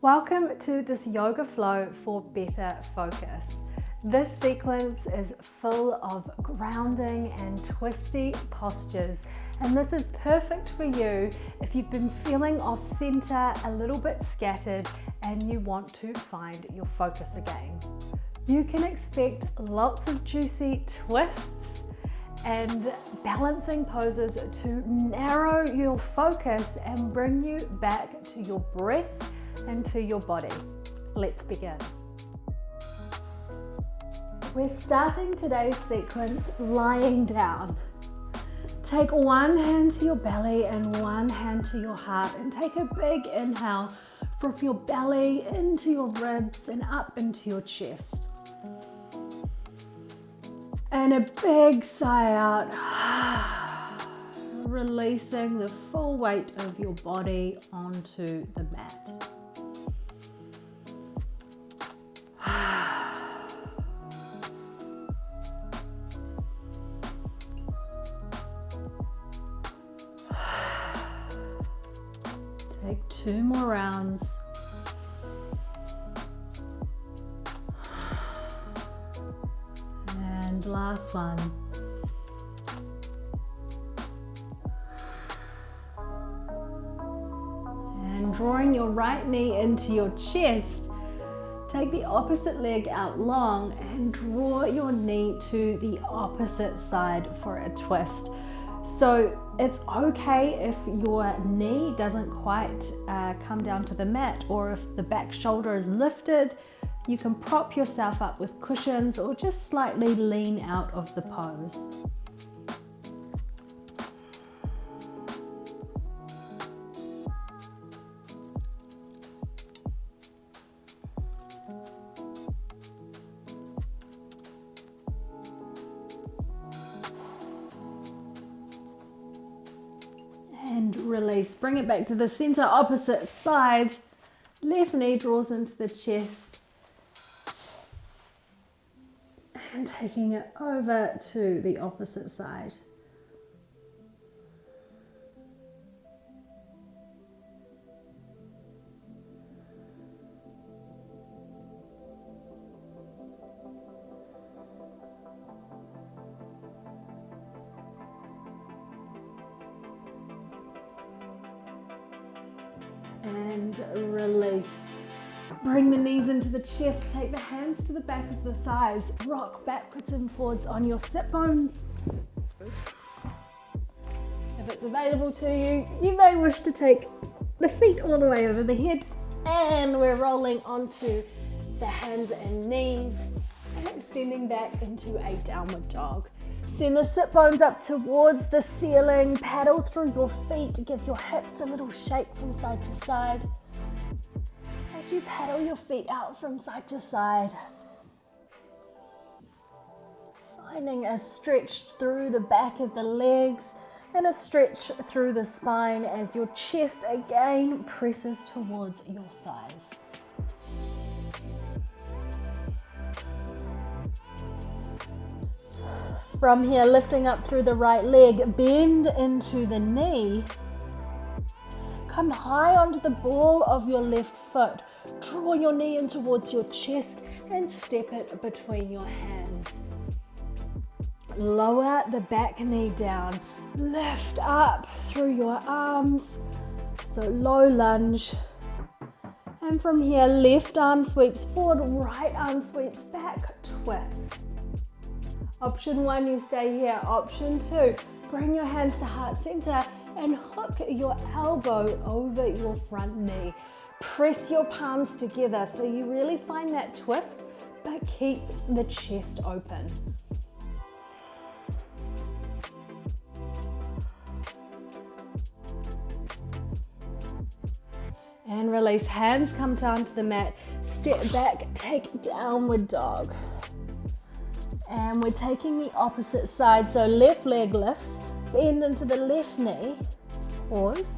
Welcome to this yoga flow for better focus. This sequence is full of grounding and twisty postures, and this is perfect for you if you've been feeling off center, a little bit scattered, and you want to find your focus again. You can expect lots of juicy twists and balancing poses to narrow your focus and bring you back to your breath and to your body. Let's begin. We're starting today's sequence lying down. Take one hand to your belly and one hand to your heart, and take a big inhale from your belly into your ribs and up into your chest. And a big sigh out, releasing the full weight of your body onto the mat. Take 2 more rounds. And last one. And drawing your right knee into your chest, take the opposite leg out long and draw your knee to the opposite side for a twist. So it's okay if your knee doesn't quite come down to the mat, or if the back shoulder is lifted, you can prop yourself up with cushions or just slightly lean out of the pose. And release, bring it back to the center, opposite side. Left knee draws into the chest. And taking it over to the opposite side. And release. Bring the knees into the chest, take the hands to the back of the thighs, rock backwards and forwards on your sit bones. If it's available to you, you may wish to take the feet all the way over the head, and we're rolling onto the hands and knees and extending back into a downward dog. Send the sit bones up towards the ceiling, paddle through your feet, give your hips a little shake from side to side. As you paddle your feet out from side to side, finding a stretch through the back of the legs and a stretch through the spine as your chest again presses towards your thighs. From here, lifting up through the right leg, bend into the knee. Come high onto the ball of your left foot. Draw your knee in towards your chest and step it between your hands. Lower the back knee down. Lift up through your arms. So low lunge. And from here, left arm sweeps forward, right arm sweeps back, twist. Option 1, you stay here. Option 2, bring your hands to heart center and hook your elbow over your front knee. Press your palms together so you really find that twist, but keep the chest open. And release, hands come down to the mat, step back, take downward dog. And we're taking the opposite side, so left leg lifts, bend into the left knee, pause.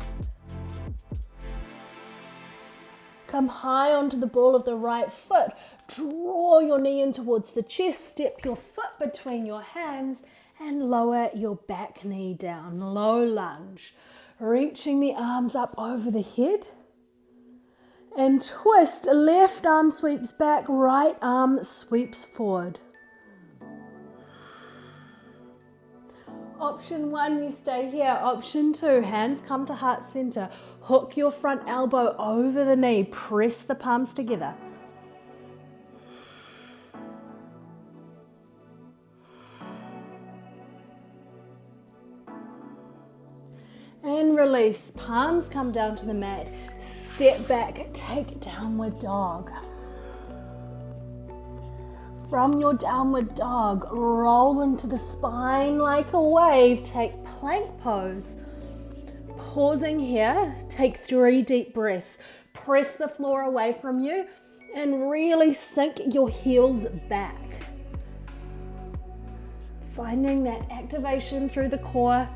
Come high onto the ball of the right foot, draw your knee in towards the chest, step your foot between your hands and lower your back knee down, low lunge. Reaching the arms up over the head And twist, left arm sweeps back, right arm sweeps forward. Option 1, you stay here. Option 2, hands come to heart center. Hook your front elbow over the knee. Press the palms together. And release. Palms come down to the mat. Step back, take downward dog. From your downward dog, roll into the spine like a wave. Take plank pose. Pausing here, take 3 deep breaths. Press the floor away from you and really sink your heels back. Finding that activation through the core.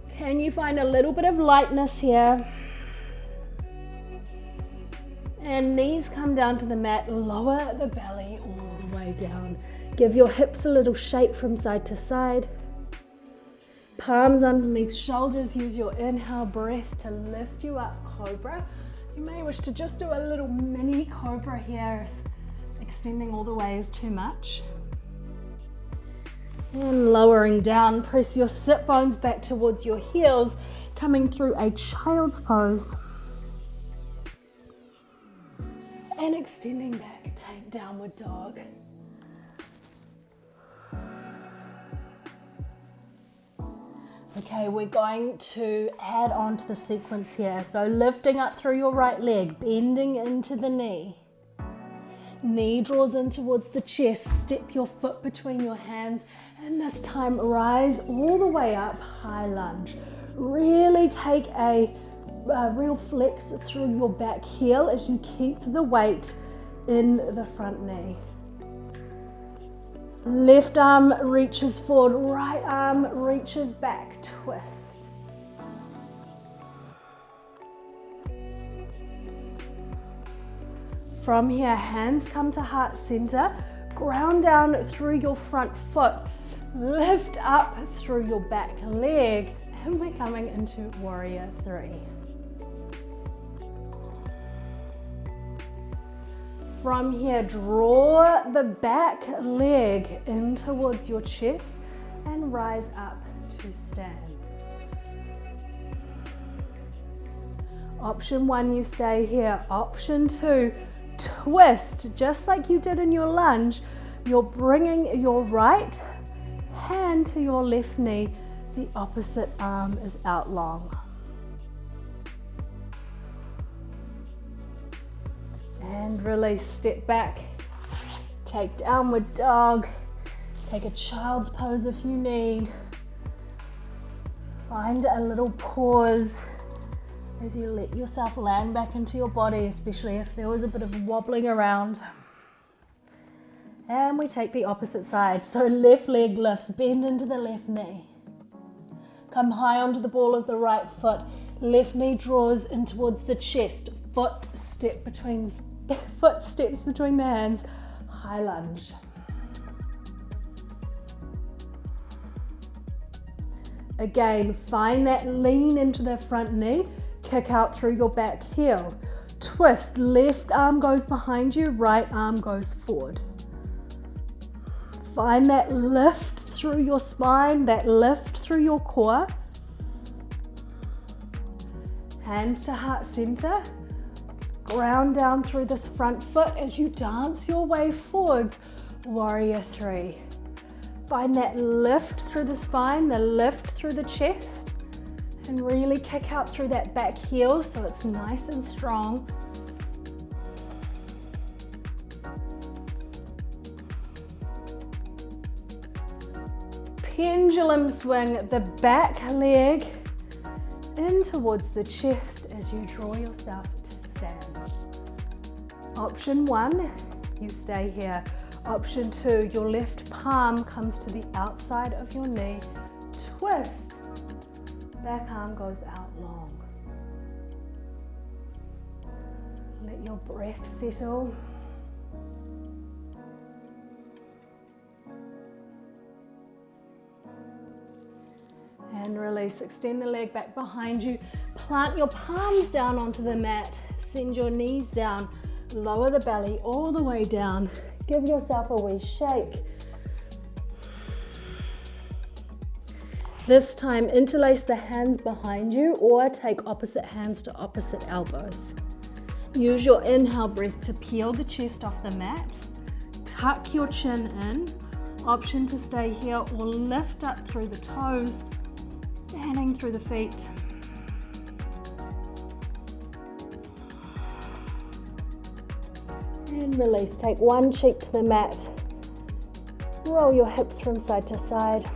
Can you find a little bit of lightness here? And knees come down to the mat, lower the belly all the way down. Give your hips a little shake from side to side. Palms underneath shoulders, use your inhale breath to lift you up, cobra. You may wish to just do a little mini cobra here if extending all the way is too much. And lowering down, press your sit bones back towards your heels, coming through a child's pose. And extending back, take downward dog. Okay, we're going to add on to the sequence here. So lifting up through your right leg, bending into the knee. Knee draws in towards the chest, step your foot between your hands, and this time rise all the way up, high lunge. Really take a real flex through your back heel as you keep the weight in the front knee. Left arm reaches forward, right arm reaches back, twist. From here, hands come to heart center, ground down through your front foot, lift up through your back leg, and we're coming into warrior 3. From here, draw the back leg in towards your chest and rise up to stand. Option 1, you stay here. Option 2, twist. Just like you did in your lunge, you're bringing your right hand to your left knee. The opposite arm is out long. And release, step back, take downward dog, take a child's pose if you need. Find a little pause as you let yourself land back into your body, especially if there was a bit of wobbling around. And we take the opposite side. So left leg lifts, bend into the left knee. Come high onto the ball of the right foot. Left knee draws in towards the chest. Foot steps between the hands. High lunge. Again, find that lean into the front knee. Kick out through your back heel. Twist. Left arm goes behind you. Right arm goes forward. Find that lift through your spine, that lift through your core. Hands to heart center. Ground down through this front foot as you dance your way forwards. Warrior 3. Find that lift through the spine, the lift through the chest, and really kick out through that back heel so it's nice and strong. Pendulum swing the back leg in towards the chest as you draw yourself to stand. Option 1, you stay here. Option 2, your left palm comes to the outside of your knee. Twist. Back arm goes out long. Let your breath settle. And release. Extend the leg back behind you. Plant your palms down onto the mat. send your knees down, lower the belly all the way down. Give yourself a wee shake. This time, interlace the hands behind you or take opposite hands to opposite elbows. Use your inhale breath to peel the chest off the mat. Tuck your chin in. Option to stay here or lift up through the toes, fanning through the feet. And release. Take one cheek to the mat. Roll your hips from side to side.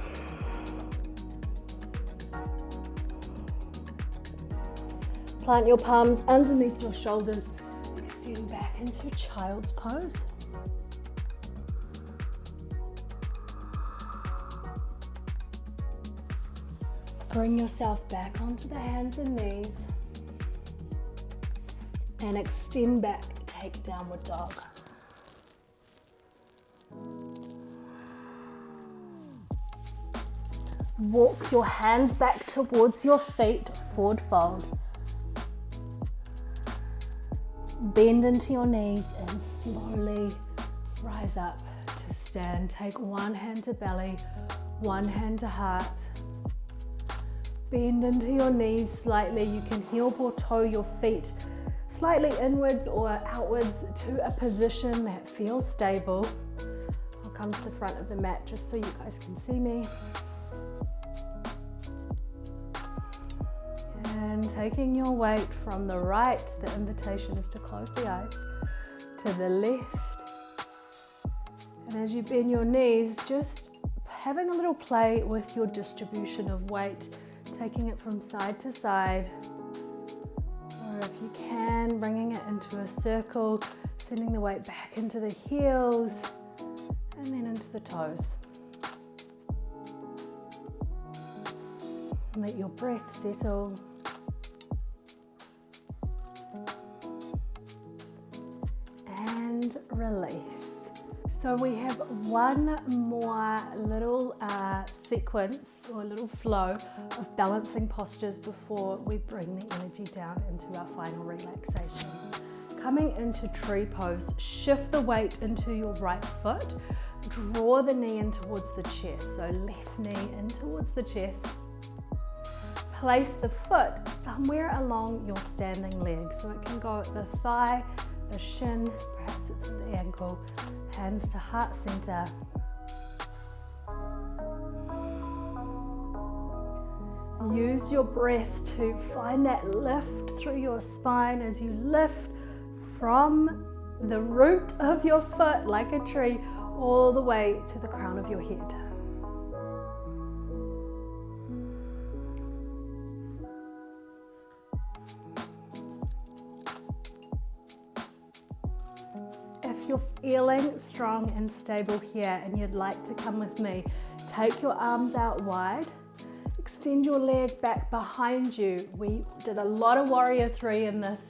Plant your palms underneath your shoulders. Extend back into child's pose. Bring yourself back onto the hands and knees. And extend back, take downward dog. Walk your hands back towards your feet, forward fold. Bend into your knees and slowly rise up to stand. Take one hand to belly, one hand to heart. Bend into your knees slightly. You can heel or toe your feet slightly inwards or outwards to a position that feels stable. I'll come to the front of the mat just so you guys can see me. And taking your weight from the right, the invitation is to close the eyes, to the left. And as you bend your knees, just having a little play with your distribution of weight, taking it from side to side. Or if you can, bringing it into a circle, sending the weight back into the heels and then into the toes. Let your breath settle. And release. So we have one more little sequence or little flow of balancing postures before we bring the energy down into our final relaxation. Coming into tree pose, shift the weight into your right foot, draw the knee in towards the chest, so left knee in towards the chest. Place the foot somewhere along your standing leg, so it can go at the thigh, the shin, perhaps it's at the ankle, hands to heart center. Use your breath to find that lift through your spine as you lift from the root of your foot like a tree all the way to the crown of your head. If you're feeling strong and stable here and you'd like to come with me, take your arms out wide. Extend your leg back behind you. We did a lot of warrior three in this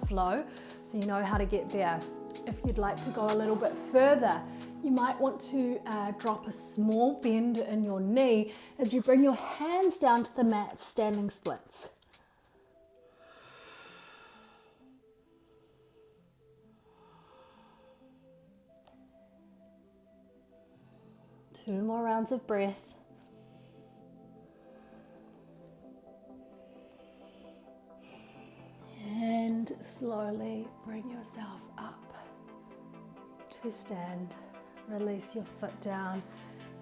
flow, so you know how to get there. If you'd like to go a little bit further, you might want to drop a small bend in your knee as you bring your hands down to the mat, standing splits. Two more rounds of breath. And slowly bring yourself up to stand. Release your foot down.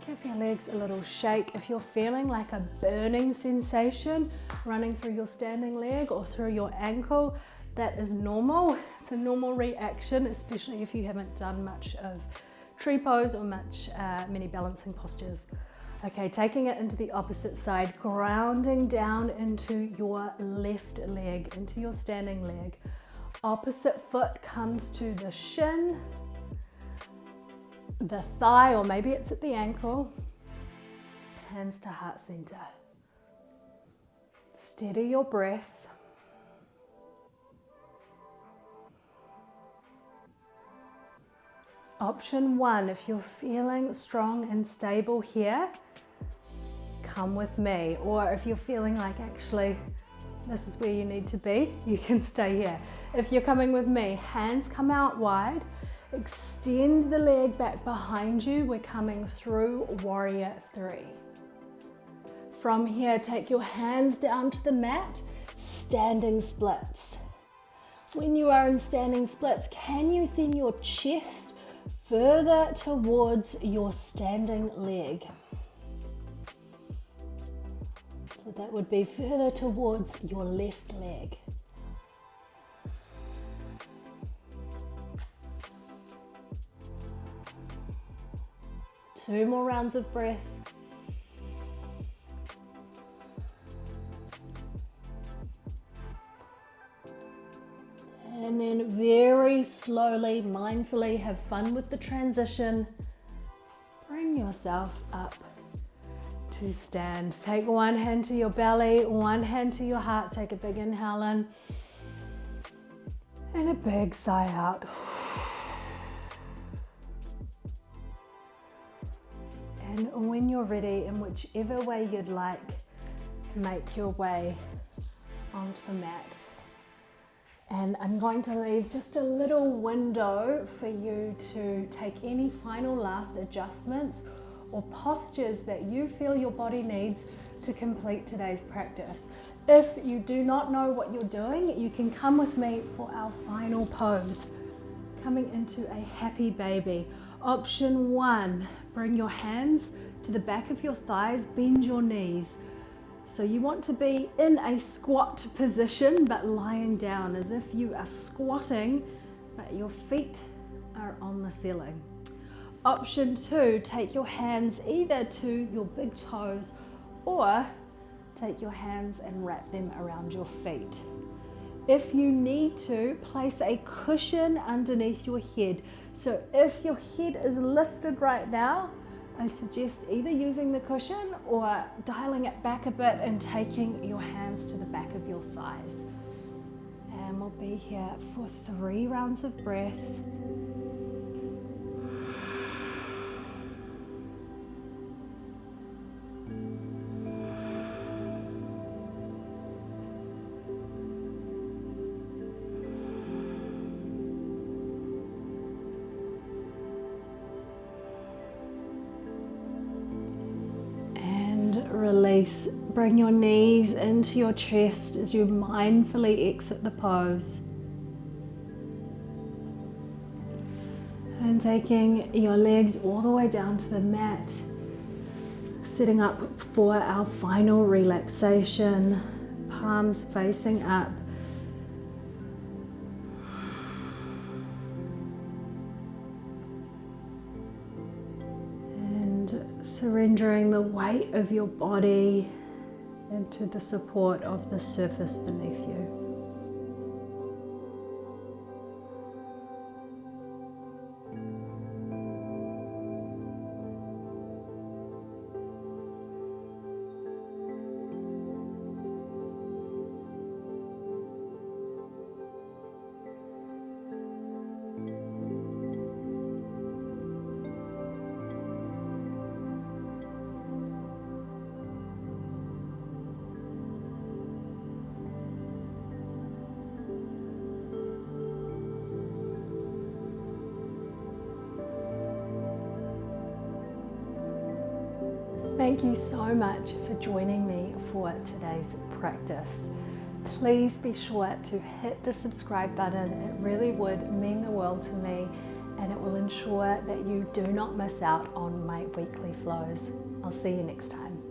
Give your legs a little shake. If you're feeling like a burning sensation running through your standing leg or through your ankle, that is normal. It's a normal reaction, especially if you haven't done much of tree pose or many balancing postures. Okay, taking it into the opposite side, grounding down into your left leg, into your standing leg. Opposite foot comes to the shin, the thigh, or maybe it's at the ankle. Hands to heart center. Steady your breath. Option one, if you're feeling strong and stable here, come with me. Or if you're feeling like actually this is where you need to be, you can stay here. If you're coming with me, hands come out wide, extend the leg back behind you. We're coming through warrior three. From here, take your hands down to the mat, standing splits. When you are in standing splits, can you send your chest further towards your standing leg? So that would be further towards your left leg. Two more rounds of breath. And then very slowly, mindfully, have fun with the transition. Bring yourself up to stand. Take one hand to your belly, one hand to your heart. Take a big inhale in and a big sigh out. And when you're ready, in whichever way you'd like, make your way onto the mat. And I'm going to leave just a little window for you to take any final last adjustments or postures that you feel your body needs to complete today's practice. If you do not know what you're doing, you can come with me for our final pose, coming into a happy baby. Option one, bring your hands to the back of your thighs, bend your knees. So you want to be in a squat position, but lying down as if you are squatting, but your feet are on the ceiling. Option two, take your hands either to your big toes or take your hands and wrap them around your feet. If you need to, place a cushion underneath your head. So if your head is lifted right now, I suggest either using the cushion or dialing it back a bit and taking your hands to the back of your thighs. And we'll be here for 3 rounds of breath. Release, bring your knees into your chest as you mindfully exit the pose. And taking your legs all the way down to the mat, setting up for our final relaxation, palms facing up. Surrendering the weight of your body into the support of the surface beneath you. Thank you so much for joining me for today's practice. Please be sure to hit the subscribe button. It really would mean the world to me, and it will ensure that you do not miss out on my weekly flows. I'll see you next time.